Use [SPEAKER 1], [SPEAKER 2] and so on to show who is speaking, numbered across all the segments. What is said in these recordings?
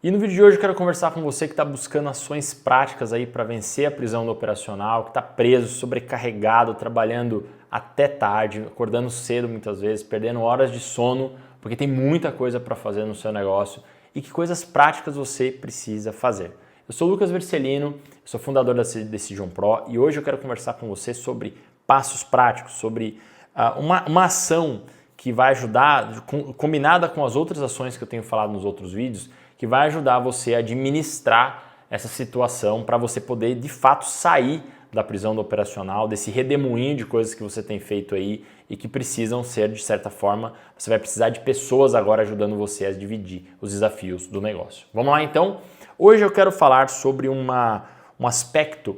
[SPEAKER 1] E no vídeo de hoje eu quero conversar com você que está buscando ações práticas aí para vencer a prisão do operacional, que está preso, sobrecarregado, trabalhando até tarde, acordando cedo muitas vezes, perdendo horas de sono, porque tem muita coisa para fazer no seu negócio e que coisas práticas você precisa fazer. Eu sou o Lucas Vercelino, sou fundador da Decision Pro e hoje eu quero conversar com você sobre passos práticos, sobre uma ação que vai ajudar, combinada com as outras ações que eu tenho falado nos outros vídeos, que vai ajudar você a administrar essa situação para você poder de fato sair da prisão do operacional, desse redemoinho de coisas que você tem feito aí e que precisam ser, de certa forma, você vai precisar de pessoas agora ajudando você a dividir os desafios do negócio. Vamos lá então? Hoje eu quero falar sobre um aspecto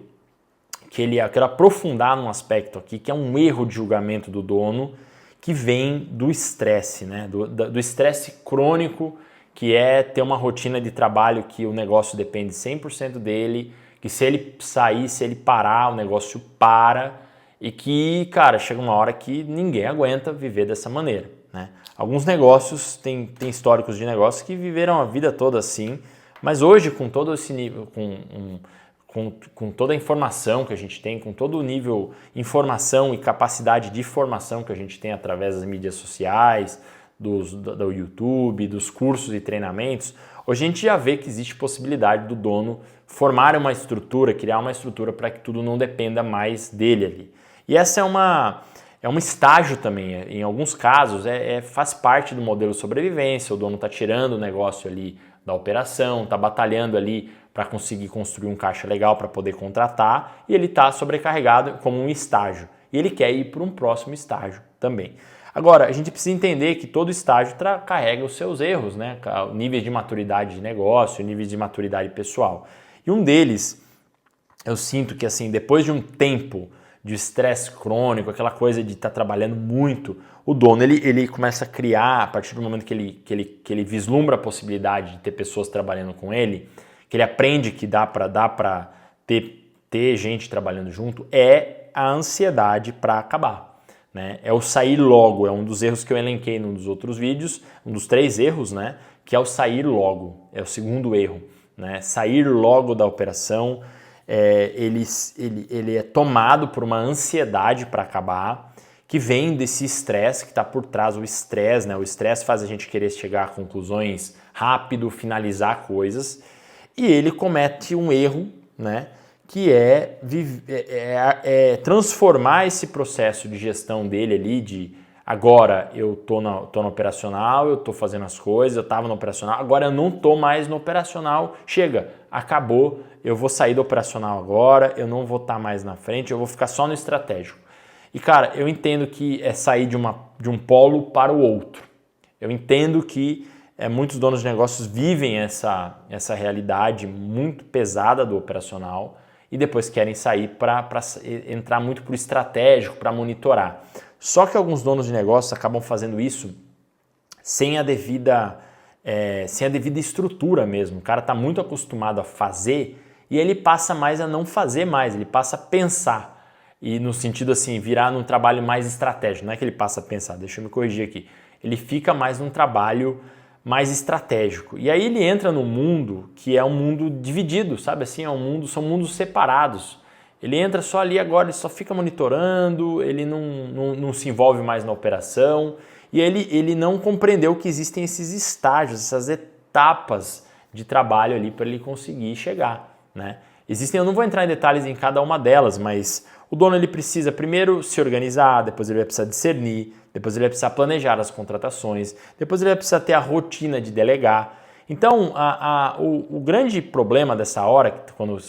[SPEAKER 1] eu quero aprofundar num aspecto aqui que é um erro de julgamento do dono que vem do estresse, né? Do estresse crônico, que é ter uma rotina de trabalho que o negócio depende 100% dele, que se ele sair, se ele parar, o negócio para e que, cara, chega uma hora que ninguém aguenta viver dessa maneira, né? Alguns negócios têm históricos de negócios que viveram a vida toda assim, mas hoje com todo esse nível, com toda a informação que a gente tem, com todo o nível informação e capacidade de formação que a gente tem através das mídias sociais, do YouTube, dos cursos e treinamentos, hoje a gente já vê que existe possibilidade do dono formar uma estrutura, criar uma estrutura para que tudo não dependa mais dele ali. E essa é um estágio também, em alguns casos faz parte do modelo sobrevivência, o dono está tirando o negócio ali da operação, está batalhando ali para conseguir construir um caixa legal para poder contratar e ele está sobrecarregado como um estágio e ele quer ir para um próximo estágio também. Agora, a gente precisa entender que todo estágio carrega os seus erros, né? Níveis de maturidade de negócio, níveis de maturidade pessoal. E um deles, eu sinto que assim, depois de um tempo de estresse crônico, aquela coisa de estar trabalhando muito, o dono ele começa a criar, a partir do momento que ele vislumbra a possibilidade de ter pessoas trabalhando com ele, que ele aprende que dá para ter gente trabalhando junto, é a ansiedade para acabar. Né? É o sair logo, é um dos erros que eu elenquei num dos outros vídeos, um dos 3 erros, né? Que é o sair logo, é o segundo erro. Né? Sair logo da operação, ele é tomado por uma ansiedade para acabar, que vem desse estresse que está por trás, o estresse, né? O estresse faz a gente querer chegar a conclusões rápido, finalizar coisas, e ele comete um erro, né? Que é transformar esse processo de gestão dele ali, de agora eu tô no operacional, eu tô fazendo as coisas, eu estava no operacional, agora eu não tô mais no operacional, chega, acabou, eu vou sair do operacional agora, eu não vou estar mais na frente, eu vou ficar só no estratégico. E cara, eu entendo que é sair de um polo para o outro. Eu entendo que muitos donos de negócios vivem essa realidade muito pesada do operacional, e depois querem sair para entrar muito para o estratégico, para monitorar. Só que alguns donos de negócios acabam fazendo isso sem a devida estrutura mesmo. O cara está muito acostumado a fazer e ele passa mais a não fazer mais, ele passa a pensar. E no sentido assim, virar num trabalho mais estratégico. Não é que ele passa a pensar, deixa eu me corrigir aqui. Ele fica mais num trabalho mais estratégico. E aí ele entra num mundo que é um mundo dividido, sabe assim? São mundos separados. Ele entra só ali agora, ele só fica monitorando, ele não se envolve mais na operação e ele não compreendeu que existem esses estágios, essas etapas de trabalho ali para ele conseguir chegar, né? Eu não vou entrar em detalhes em cada uma delas, mas o dono ele precisa primeiro se organizar, depois ele vai precisar discernir, depois ele vai precisar planejar as contratações, depois ele vai precisar ter a rotina de delegar. Então, o grande problema dessa hora,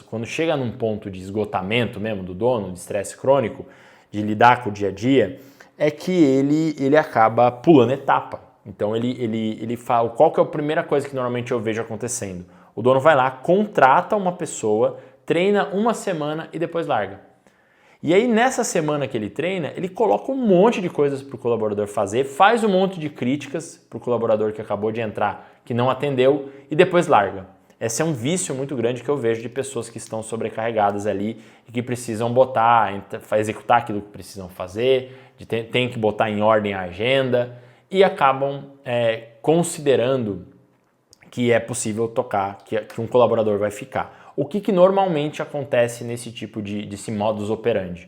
[SPEAKER 1] quando chega num ponto de esgotamento mesmo do dono, de estresse crônico, de lidar com o dia a dia, é que ele acaba pulando etapa. Então, ele fala, qual que é a primeira coisa que normalmente eu vejo acontecendo? O dono vai lá, contrata uma pessoa, treina uma semana e depois larga. E aí nessa semana que ele treina, ele coloca um monte de coisas para o colaborador fazer, faz um monte de críticas para o colaborador que acabou de entrar, que não atendeu e depois larga. Esse é um vício muito grande que eu vejo de pessoas que estão sobrecarregadas ali e que precisam executar aquilo que precisam fazer, tem que botar em ordem a agenda e acabam considerando que é possível tocar, que um colaborador vai ficar. O que normalmente acontece nesse tipo desse modus operandi?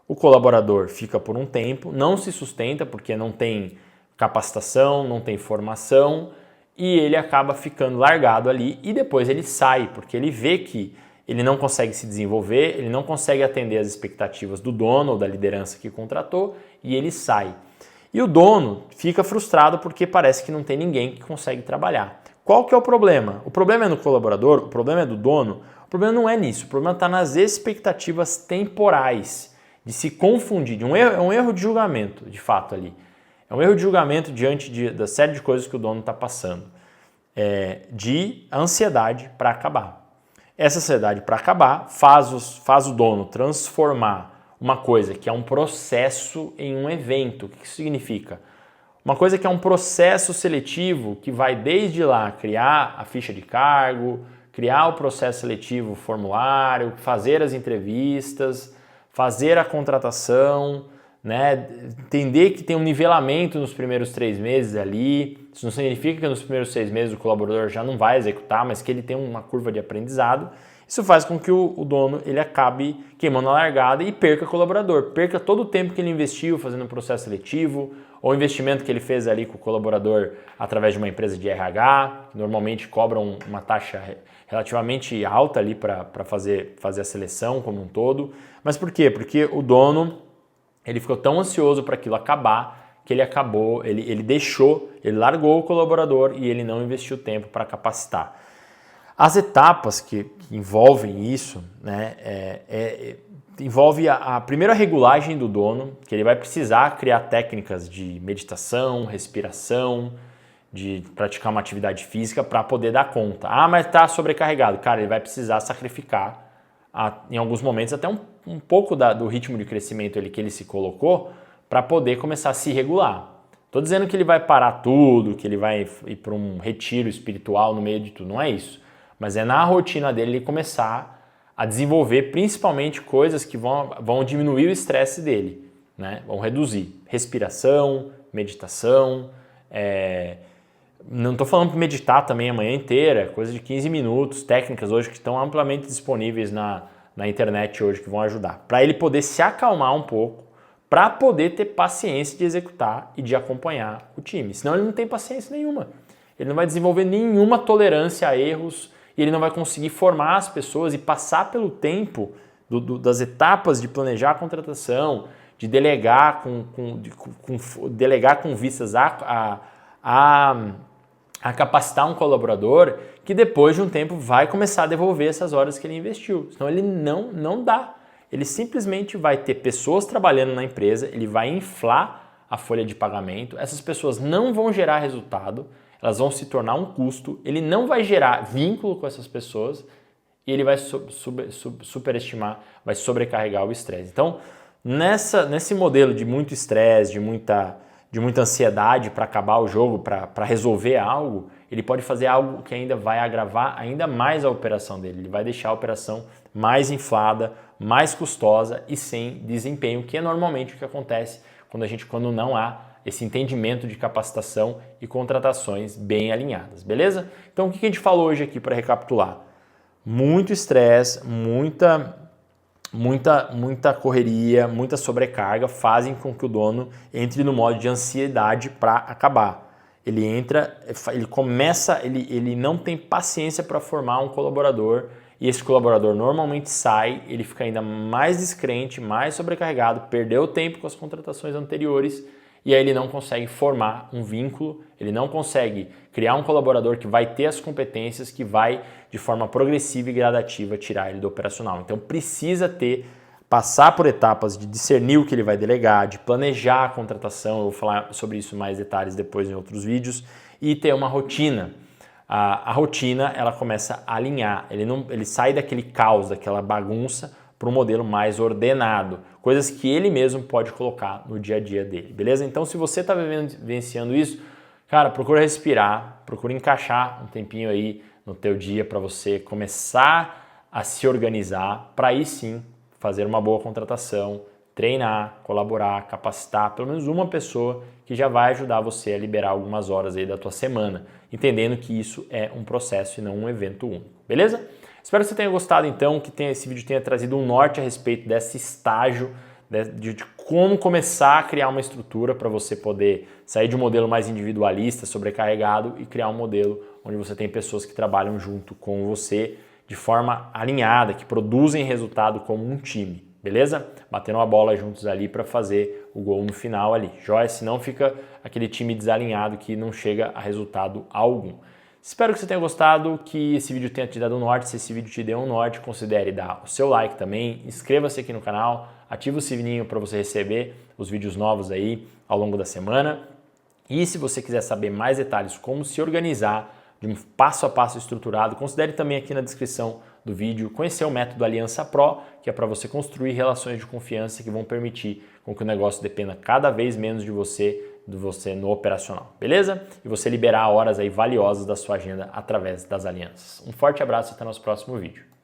[SPEAKER 1] O colaborador fica por um tempo, não se sustenta porque não tem capacitação, não tem formação e ele acaba ficando largado ali e depois ele sai porque ele vê que ele não consegue se desenvolver, ele não consegue atender às expectativas do dono ou da liderança que contratou e ele sai. E o dono fica frustrado porque parece que não tem ninguém que consegue trabalhar. Qual que é o problema? O problema é no colaborador, o problema é do dono, o problema não é nisso, o problema está nas expectativas temporais, de se confundir, é um erro de julgamento, de fato ali. É um erro de julgamento diante da série de coisas que o dono está passando, de ansiedade para acabar. Essa ansiedade para acabar faz o dono transformar uma coisa que é um processo em um evento. O que isso significa? Uma coisa que é um processo seletivo que vai desde lá criar a ficha de cargo, criar o processo seletivo, o formulário, fazer as entrevistas, fazer a contratação, né? Entender que tem um nivelamento nos primeiros 3 meses ali. Isso não significa que nos primeiros 6 meses o colaborador já não vai executar, mas que ele tem uma curva de aprendizado. Isso faz com que o dono ele acabe queimando a largada e perca o colaborador, perca todo o tempo que ele investiu fazendo um processo seletivo, ou o investimento que ele fez ali com o colaborador através de uma empresa de RH, que normalmente cobram uma taxa relativamente alta ali para fazer a seleção como um todo. Mas por quê? Porque o dono ele ficou tão ansioso para aquilo acabar que ele largou o colaborador e ele não investiu tempo para capacitar. As etapas que envolvem isso, né, envolve a primeira regulagem do dono, que ele vai precisar criar técnicas de meditação, respiração, de praticar uma atividade física para poder dar conta. Ah, mas está sobrecarregado. Cara, ele vai precisar sacrificar em alguns momentos até um pouco do ritmo de crescimento que ele se colocou para poder começar a se regular. Estou dizendo que ele vai parar tudo, que ele vai ir para um retiro espiritual no meio de tudo, não é isso. Mas é na rotina dele ele começar a desenvolver principalmente coisas que vão diminuir o estresse dele, né? Vão reduzir respiração, meditação, não estou falando para meditar também a manhã inteira, coisa de 15 minutos, técnicas hoje que estão amplamente disponíveis na internet hoje que vão ajudar, para ele poder se acalmar um pouco, para poder ter paciência de executar e de acompanhar o time, senão ele não tem paciência nenhuma, ele não vai desenvolver nenhuma tolerância a erros e ele não vai conseguir formar as pessoas e passar pelo tempo das etapas de planejar a contratação, de delegar delegar com vistas a capacitar um colaborador que depois de um tempo vai começar a devolver essas horas que ele investiu. Senão ele não dá. Ele simplesmente vai ter pessoas trabalhando na empresa, ele vai inflar a folha de pagamento, essas pessoas não vão gerar resultado, elas vão se tornar um custo, ele não vai gerar vínculo com essas pessoas e ele vai superestimar, vai sobrecarregar o estresse. Então, nesse modelo de muito estresse, de muita ansiedade para acabar o jogo, para resolver algo, ele pode fazer algo que ainda vai agravar ainda mais a operação dele. Ele vai deixar a operação mais inflada, mais custosa e sem desempenho, que é normalmente o que acontece quando não há esse entendimento de capacitação e contratações bem alinhadas, beleza? Então o que a gente falou hoje aqui para recapitular? Muito estresse, muita correria, muita sobrecarga fazem com que o dono entre no modo de ansiedade para acabar. Ele não tem paciência para formar um colaborador e esse colaborador normalmente sai, ele fica ainda mais descrente, mais sobrecarregado, perdeu tempo com as contratações anteriores e aí ele não consegue formar um vínculo, ele não consegue criar um colaborador que vai ter as competências, que vai de forma progressiva e gradativa tirar ele do operacional. Então precisa passar por etapas de discernir o que ele vai delegar, de planejar a contratação, eu vou falar sobre isso em mais detalhes depois em outros vídeos, e ter uma rotina. A rotina ela começa a alinhar, ele sai daquele caos, daquela bagunça para um modelo mais ordenado, coisas que ele mesmo pode colocar no dia a dia dele, beleza? Então se você está vivenciando isso, cara, procura respirar, procura encaixar um tempinho aí no teu dia para você começar a se organizar, para aí sim fazer uma boa contratação, treinar, colaborar, capacitar pelo menos uma pessoa que já vai ajudar você a liberar algumas horas aí da tua semana. entendendo que isso é um processo e não um evento único, beleza? Espero que você tenha gostado então, que esse vídeo tenha trazido um norte a respeito desse estágio, de como começar a criar uma estrutura para você poder sair de um modelo mais individualista, sobrecarregado e criar um modelo onde você tem pessoas que trabalham junto com você de forma alinhada, que produzem resultado como um time, beleza? Batendo a bola juntos ali para fazer o gol no final ali, joia? Senão fica aquele time desalinhado que não chega a resultado algum. Espero que você tenha gostado, que esse vídeo tenha te dado um norte. Se esse vídeo te deu um norte, considere dar o seu like também, inscreva-se aqui no canal, ative o sininho para você receber os vídeos novos aí ao longo da semana. E se você quiser saber mais detalhes como se organizar de um passo a passo estruturado, considere também aqui na descrição do vídeo conhecer o método Aliança Pro, que é para você construir relações de confiança que vão permitir com que o negócio dependa cada vez menos de você no operacional, beleza? E você liberar horas aí valiosas da sua agenda através das alianças. Um forte abraço e até nosso próximo vídeo.